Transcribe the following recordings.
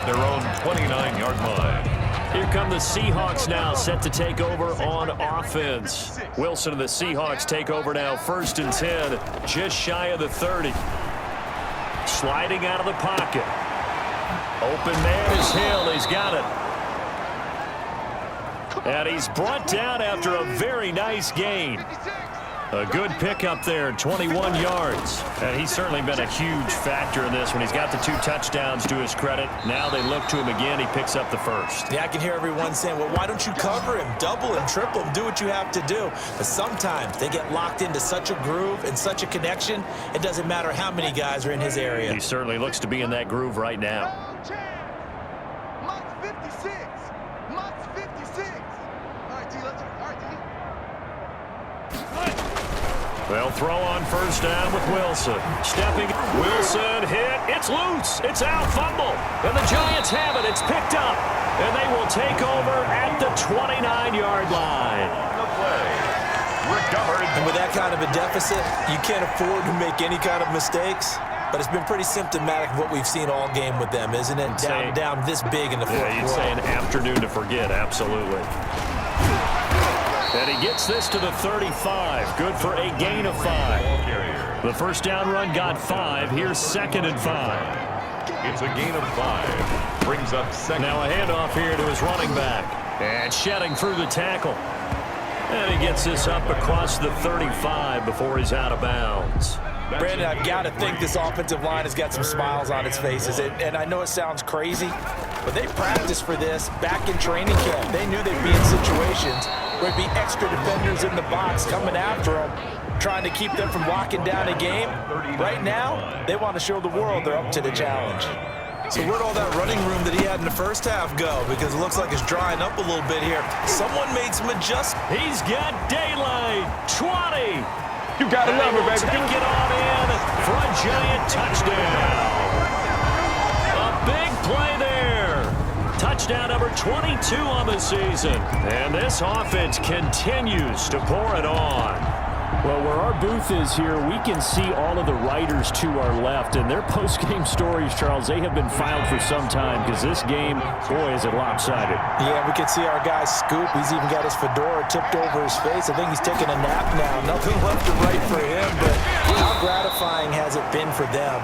Their own 29-yard line. Here come the Seahawks now, set to take over on offense. Wilson and the Seahawks take over now, 1st and 10, just shy of the 30. Sliding out of the pocket. Open man is Hill. He's got it. And he's brought down after a very nice gain. A good pickup there, 21 yards. And he's certainly been a huge factor in this when he's got the 2 touchdowns to his credit. Now they look to him again. He picks up the 1st. Yeah, I can hear everyone saying, well, why don't you cover him, double him, triple him, do what you have to do. But sometimes they get locked into such a groove and such a connection, it doesn't matter how many guys are in his area. He certainly looks to be in that groove right now. They'll throw on 1st down with Wilson. Stepping. Wilson hit. It's loose. It's out. Fumble. And the Giants have it. It's picked up. And they will take over at the 29-yard line. The play. Recovered. And with that kind of a deficit, you can't afford to make any kind of mistakes. But it's been pretty symptomatic of what we've seen all game with them, isn't it? Down this big in the fourth quarter. Yeah, you'd say an afternoon to forget. Absolutely. And he gets this to the 35. Good for a gain of 5. The 1st down run got 5. Here's 2nd and 5. It's a gain of 5. Brings up 2nd. Now a handoff here to his running back. And shedding through the tackle. And he gets this up across the 35 before he's out of bounds. Brandon, I've got to think this offensive line has got some smiles on its faces. And I know it sounds crazy, but they practiced for this back in training camp. They knew they'd be in situations where there'd be extra defenders in the box coming after them, trying to keep them from locking down a game. Right now, they want to show the world they're up to the challenge. So where'd all that running room that he had in the first half go? Because it looks like it's drying up a little bit here. Someone made some adjustments. He's got daylight. 20. You got to love it, baby. Take it on in for a Giant touchdown. A big play there. Touchdown number 22 on the season. And this offense continues to pour it on. Well, where our booth is here, we can see all of the writers to our left. And their post-game stories, Charles, they have been filed for some time because this game, boy, is it lopsided. Yeah, we can see our guy Scoop. He's even got his fedora tipped over his face. I think he's taking a nap now. Nothing left to write for him, but how gratifying has it been for them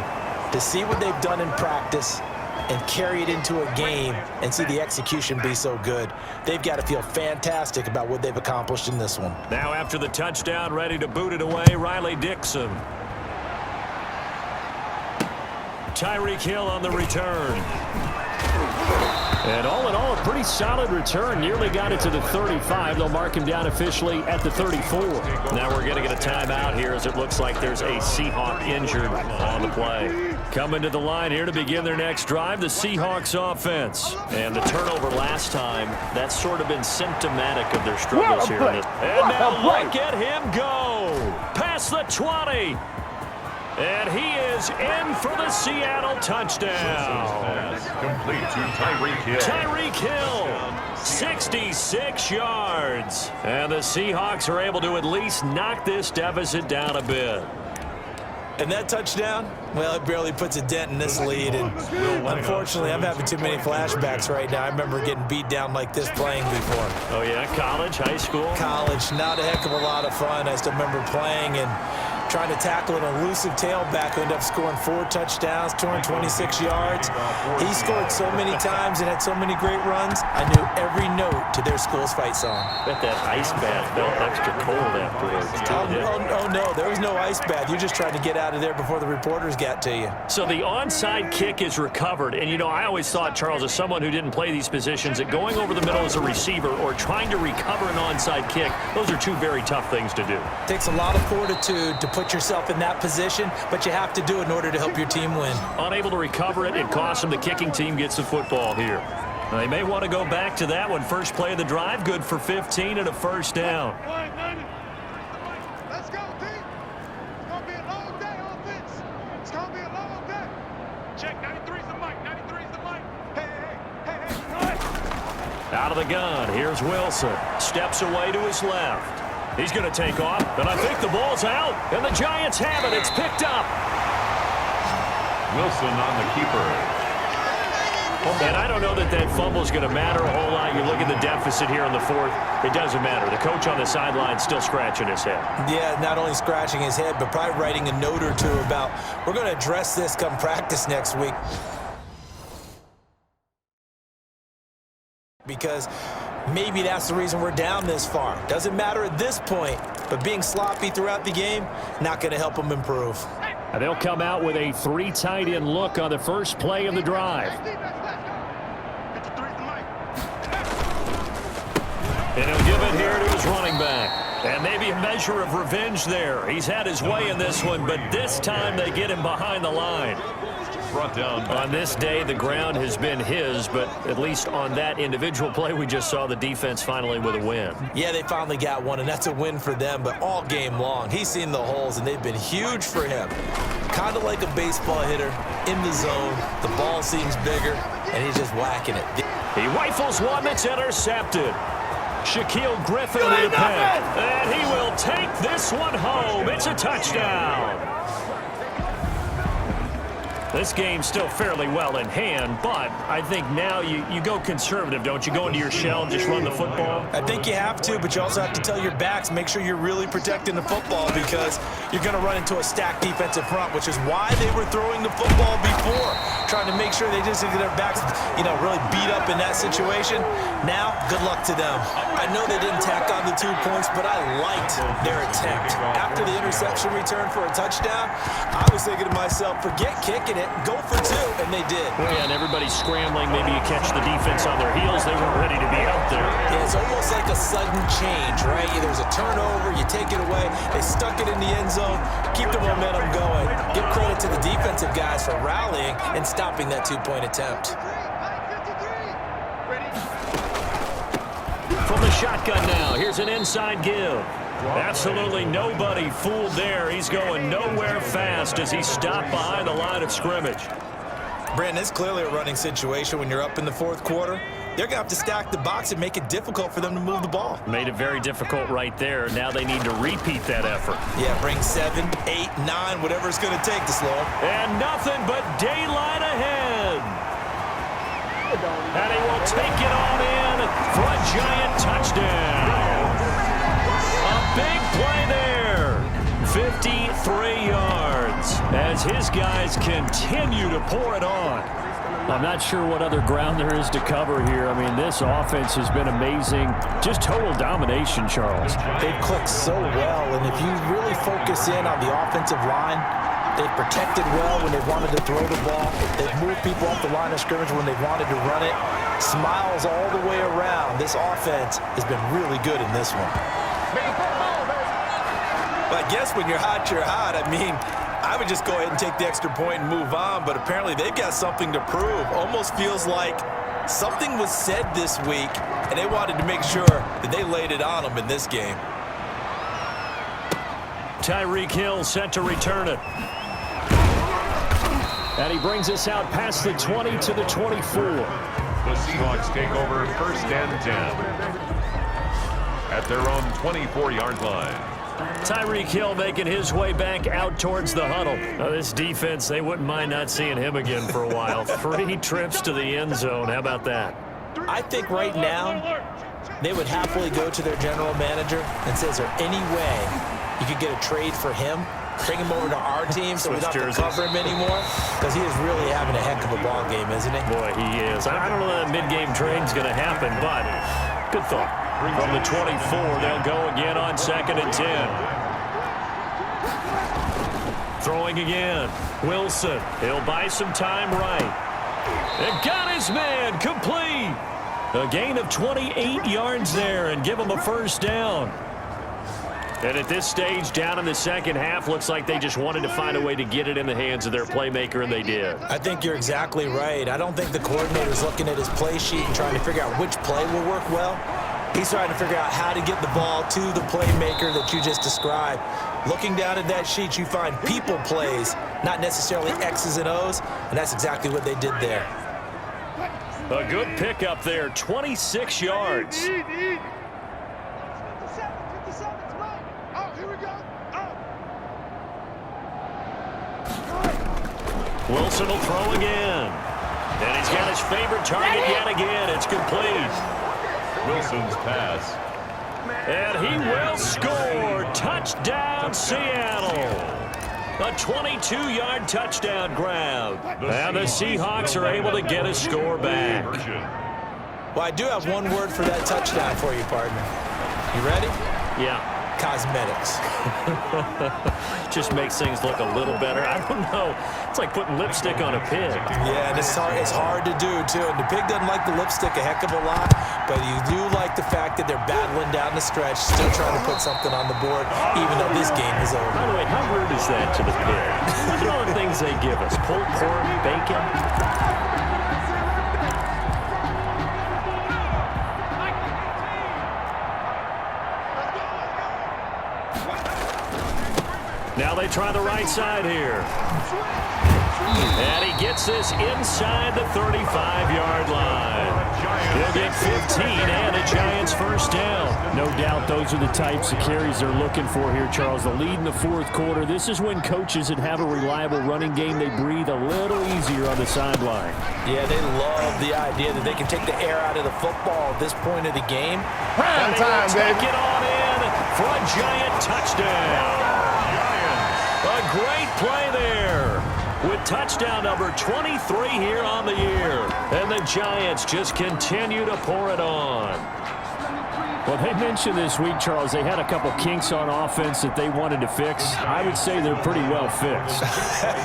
to see what they've done in practice and carry it into a game and see the execution be so good. They've got to feel fantastic about what they've accomplished in this one. Now after the touchdown, ready to boot it away, Riley Dixon. Tyreek Hill on the return. And all in all, a pretty solid return. Nearly got it to the 35. They'll mark him down officially at the 34. Now we're going to get a timeout here as it looks like there's a Seahawk injured on the play. Coming to the line here to begin their next drive, the Seahawks offense. And the turnover last time, that's sort of been symptomatic of their struggles here. And now look at him go. Past the 20. And he is in for the Seattle touchdown. Complete to Tyreek Hill. Tyreek Hill, 66 yards. And the Seahawks are able to at least knock this deficit down a bit. And that touchdown, well, it barely puts a dent in this lead. And unfortunately, I'm having too many flashbacks right now. I remember getting beat down like this playing before. Oh, yeah? College, high school? College, not a heck of a lot of fun. I still remember playing and trying to tackle an elusive tailback who ended up scoring 4 touchdowns, 226 yards. He scored so many times and had so many great runs, I knew every note to their school's fight song. Bet that ice bath felt extra cold afterwards. Oh, no, there was no ice bath. You're just trying to get out of there before the reporters got to you. So the onside kick is recovered. And, you know, I always thought, Charles, as someone who didn't play these positions, that going over the middle as a receiver or trying to recover an onside kick, those are 2 very tough things to do. It takes a lot of fortitude to put yourself in that position, but you have to do it in order to help your team win. Unable to recover it, it costs them. The kicking team gets the football here. Now, they may want to go back to that one. First play of the drive, good for 15 and a first down. Let's go, team. It's going to be a long day, offense. It's going to be a long day. Check, 93's the mic. 93's the mic. Hey. Out of the gun, here's Wilson. Steps away to his left. He's going to take off, and I think the ball's out, and the Giants have it. It's picked up. Wilson on the keeper. And I don't know that that fumble is going to matter a whole lot. You look at the deficit here in the fourth. It doesn't matter. The coach on the sideline still scratching his head. Yeah, not only scratching his head, but probably writing a note or two about, we're going to address this come practice next week. Because maybe that's the reason we're down this far. Doesn't matter at this point, but being sloppy throughout the game, not going to help them improve. And they'll come out with a 3 tight end look on the first play of the drive. And he'll give it here to his running back. And maybe a measure of revenge there. He's had his way in this one, but this time they get him behind the line. Brought down. On this day, the ground has been his, but at least on that individual play, we just saw the defense finally with a win. Yeah, they finally got one, and that's a win for them, but all game long, he's seen the holes, and they've been huge for him. Kind of like a baseball hitter in the zone. The ball seems bigger, and he's just whacking it. He rifles one that's intercepted. Shaquille Griffin with a pick, and he will take this one home. It's a touchdown. This game's still fairly well in hand, but I think now you go conservative, don't you? Go into your shell and just run the football? I think you have to, but you also have to tell your backs, make sure you're really protecting the football because you're going to run into a stacked defensive front, which is why they were throwing the football before, trying to make sure they just get their backs, really beat up in that situation. Now, good luck to them. I know they didn't tack on the 2 points, but I liked their attempt. After the interception return for a touchdown, I was thinking to myself, forget kicking it, go for 2, and they did. Well, yeah, and everybody's scrambling. Maybe you catch the defense on their heels. They weren't ready to be out there. Yeah, it's almost like a sudden change, right? There's a turnover, you take it away, they stuck it in the end zone, keep the momentum going. Give credit to the defensive guys for rallying and stopping that 2-point attempt. From the shotgun now, here's an inside give. Absolutely nobody fooled there. He's going nowhere fast as he stopped behind the line of scrimmage. Brandon, it's clearly a running situation when you're up in the fourth quarter. They're going to have to stack the box and make it difficult for them to move the ball. Made it very difficult right there. Now they need to repeat that effort. Yeah, bring 7, 8, 9, whatever it's going to take to slow them. And nothing but daylight ahead. And he will take it on in for a giant touchdown. A big play there. 53 yards as his guys continue to pour it on. I'm not sure what other ground there is to cover here. I mean, this offense has been amazing. Just total domination, Charles. They've clicked so well, and if you really focus in on the offensive line, they've protected well when they've wanted to throw the ball. They've moved people off the line of scrimmage when they've wanted to run it. Smiles all the way around. This offense has been really good in this one. But I guess when you're hot, you're hot. I mean, I would just go ahead and take the extra point and move on, but apparently they've got something to prove. Almost feels like something was said this week, and they wanted to make sure that they laid it on them in this game. Tyreek Hill set to return it. And he brings us out past the 20 to the 24. The Seahawks take over 1st and 10 at their own 24-yard line. Tyreek Hill making his way back out towards the huddle. Now, this defense, they wouldn't mind not seeing him again for a while. 3 trips to the end zone. How about that? I think right now they would happily go to their general manager and say, is there any way you could get a trade for him? Bring him over to our team so we don't have to cover him anymore? Because he is really having a heck of a ball game, isn't he? Boy, he is. I don't know that mid-game trade's going to happen, but good thought. From the 24, they'll go again on 2nd and 10. Throwing again. Wilson. He'll buy some time right. And got his man complete. A gain of 28 yards there and give him a first down. And at this stage, down in the second half, looks like they just wanted to find a way to get it in the hands of their playmaker, and they did. I think you're exactly right. I don't think the coordinator's looking at his play sheet and trying to figure out which play will work well. He's trying to figure out how to get the ball to the playmaker that you just described. Looking down at that sheet, you find people plays, not necessarily X's and O's, and that's exactly what they did there. A good pickup there, 26 yards. Wilson will throw again. And he's got his favorite target yet again. It's complete. Wilson's pass. And he will score. Touchdown, Seattle. A 22-yard touchdown grab. And the Seahawks are able to get a score back. Well, I do have one word for that touchdown for you, partner. You ready? Yeah. Cosmetics. Just makes things look a little better. I don't know. It's like putting lipstick on a pig. Yeah, and it's hard to do, too. And the pig doesn't like the lipstick a heck of a lot, but you do like the fact that they're battling down the stretch, still trying to put something on the board, even though this game is over. By the way, how rude is that to the pig? Look at all the things they give us. Pulled pork, bacon. Now they try the right side here. And he gets this inside the 35-yard line. He'll get 15 and a Giants first down. No doubt those are the types of carries they're looking for here, Charles. The lead in the fourth quarter. This is when coaches that have a reliable running game, they breathe a little easier on the sideline. Yeah, they love the idea that they can take the air out of the football at this point of the game. Prime time, baby. Take it on in for a Giant touchdown. A great play there with touchdown number 23 here on the year. And the Giants just continue to pour it on. Well, they mentioned this week, Charles, they had a couple kinks on offense that they wanted to fix. I would say they're pretty well fixed.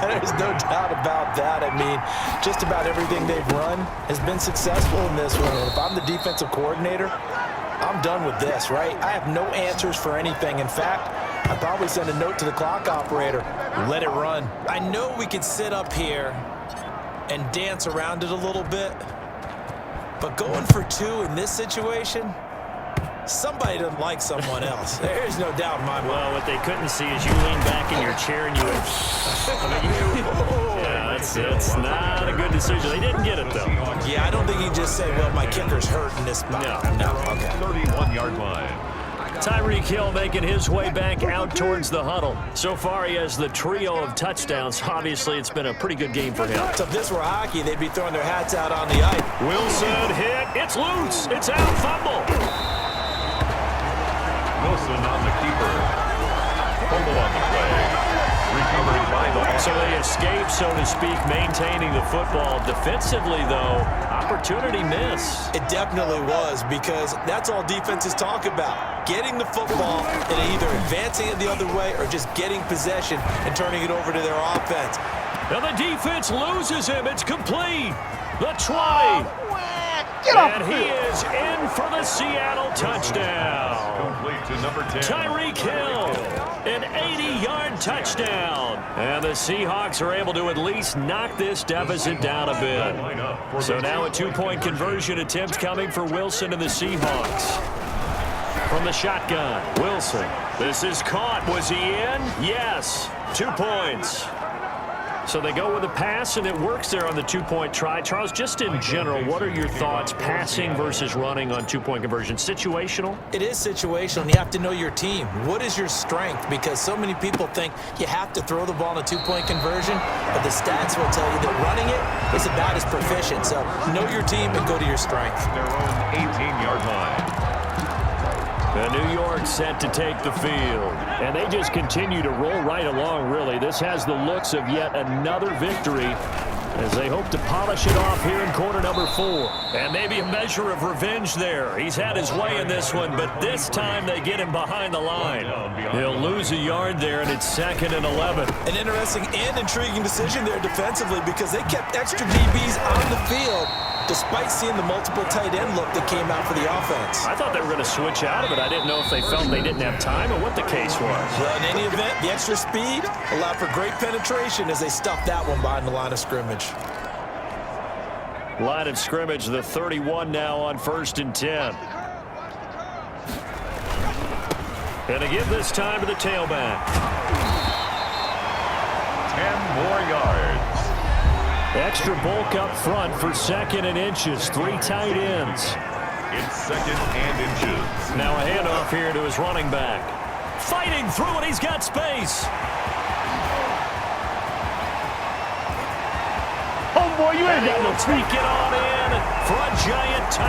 There's no doubt about that. I mean, just about everything they've run has been successful in this one. And if I'm the defensive coordinator, I'm done with this, right? I have no answers for anything. In fact, I'd probably send a note to the clock operator. Let it run. I know we could sit up here and dance around it a little bit, but going for two in this situation, somebody doesn't like someone else. There's no doubt in my mind. Well, what they couldn't see is you lean back in your chair and you went, yeah, it's not a good decision. They didn't get it, though. Yeah, I don't think you just say, well, my kicker's hurt in this spot. No. Okay. 31-yard line. Tyreek Hill making his way back out towards the huddle. So far, he has the trio of touchdowns. Obviously, it's been a pretty good game for him. So if this were hockey, they'd be throwing their hats out on the ice. Wilson hit. It's loose. It's out. Fumble. Wilson on the keeper. Fumble on the play. Recovered by the Hawks. So they escape, so to speak, maintaining the football. Defensively, though, opportunity miss. It definitely was, because that's all defenses talk about. Getting the football and either advancing it the other way or just getting possession and turning it over to their offense. Now the defense loses him. It's complete. The 20. And he is in for the Seattle touchdown. Complete to number 10. Tyreek Hill, an 80-yard touchdown. And the Seahawks are able to at least knock this deficit down a bit. So now a two-point conversion attempt coming for Wilson and the Seahawks. From the shotgun, Wilson. This is caught. Was he in? Yes. 2 points. So they go with a pass, and it works there on the two-point try. Charles, just in general, what are your thoughts passing versus running on two-point conversion? Situational? It is situational, and you have to know your team. What is your strength? Because so many people think you have to throw the ball in a two-point conversion, but the stats will tell you that running it is about as proficient. So know your team and go to your strength. Their own 18-yard line. And New York set to take the field. And they just continue to roll right along, really. This has the looks of yet another victory as they hope to polish it off here in quarter number 4. And maybe a measure of revenge there. He's had his way in this one, but this time they get him behind the line. He'll lose a yard there, and it's 2nd and 11. An interesting and intriguing decision there defensively, because they kept extra DBs on the field despite seeing the multiple tight end look that came out for the offense. I thought they were going to switch out of it. I didn't know if they felt they didn't have time or what the case was. Well, in any event, the extra speed allowed for great penetration as they stuffed that one behind the line of scrimmage. Line of scrimmage, the 31 now on 1st and 10. And to give this time to the tailback. 10 more yards. Extra bulk up front for 2nd and inches. 3 tight ends. It's 2nd and inches. Now a handoff here to his running back. Fighting through it. He's got space. Hold boy. You ain't got no Take it on in for a giant touchdown.